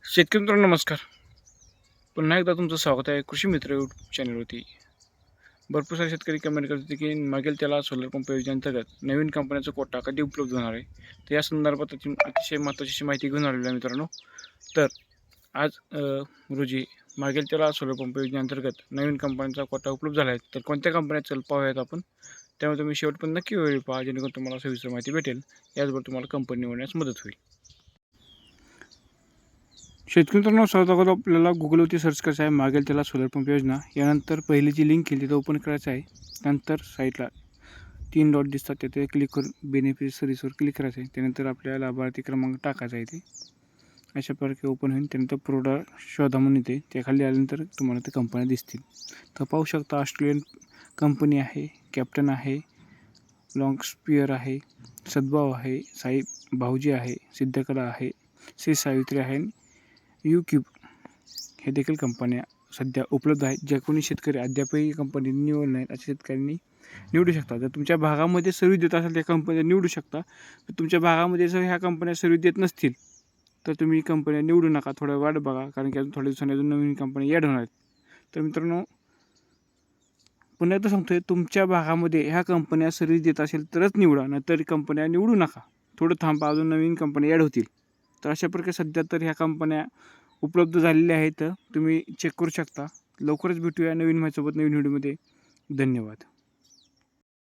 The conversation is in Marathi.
शेतकरी मित्रांनो नमस्कार. पुन्हा एकदा तुमचं स्वागत आहे कृषी मित्र यूट्यूब चॅनलवरती. भरपूर सारे शेतकरी कमेंट करतात की मागेल त्याला सोलर पंप योजनेअंतर्गत नवीन कंपन्याचा कोटा कधी उपलब्ध होणार आहे. तर या संदर्भात अतिशय महत्त्वाची माहिती घेऊन आलेलो आहे मित्रांनो. तर आज रोजी मागेल त्याला सोलर पंप योजनेअंतर्गत नवीन कंपन्यांचा कोटा उपलब्ध झाला आहे. तर कोणत्या कंपन्या चल पाहूयात आपण. त्यामुळे तुम्ही शेवटपर्यंत नक्की वेळ पहा, जेणेकरून तुम्हाला सविस्तर माहिती भेटेल. याचबरोबर तुम्हाला कंपनी निवडण्यास मदत होईल. शेतकरी मित्रांनो, सर्वात अगोदर आपल्याला गुगलवरती सर्च करायचं आहे मागेल त्याला सोलर पंप योजना. यानंतर पहिली जी लिंक केली तिथं ओपन करायचं आहे. नंतर साईटला 3 डॉट दिसतात, तिथे क्लिक करून बेनिफिशरीजवर क्लिक करायचं आहे. त्यानंतर आपल्याला लाभार्थी क्रमांक टाकायचा आहे. ते अशा प्रकारे ओपन होईल. त्यानंतर प्रोडक्ट शोधा म्हणून येते, त्याखाली आल्यानंतर तुम्हाला ते कंपन्या दिसतील. तर पाहू शकता ऑस्ट्रेलियन कंपनी आहे, कॅप्टन आहे, लॉंगस्पियर आहे, सद्भाव आहे, साई भाऊजी आहे, सिद्धकला आहे, श्री सावित्री आहे, यूक्यूब हे देखील कंपन्या सध्या उपलब्ध आहेत. ज्या कोणी शेतकरी अद्यापही कंपनी निवडल्या नाहीत अशा शेतकऱ्यांनी निवडू शकता. जर तुमच्या भागामध्ये सर्व्हिस देत असेल त्या कंपन्या निवडू शकता. तर तुमच्या भागामध्ये जर ह्या कंपन्या सर्व्हिस देत नसतील तर तुम्ही कंपन्या निवडू नका, थोडा वाट बघा, कारण की अजून थोड्या दिवसांनी अजून नवीन कंपन्या ॲड होणार आहेत. तर मित्रांनो, पुन्हा एकदा सांगतोय, तुमच्या भागामध्ये ह्या कंपन्या सर्व्हिस देत असेल तरच निवडा, नाहीतर कंपन्या निवडू नका. थोडं थांबा, अजून नवीन कंपन्या ॲड होतील. तर अशा प्रकारे सध्या तर ह्या कंपन्या उपलब्ध झालेल्या आहेत. तुम्ही चेक करू शकता. लवकरच भेटूया नवीन माहितीसोबत नवीन व्हिडिओमध्ये. धन्यवाद.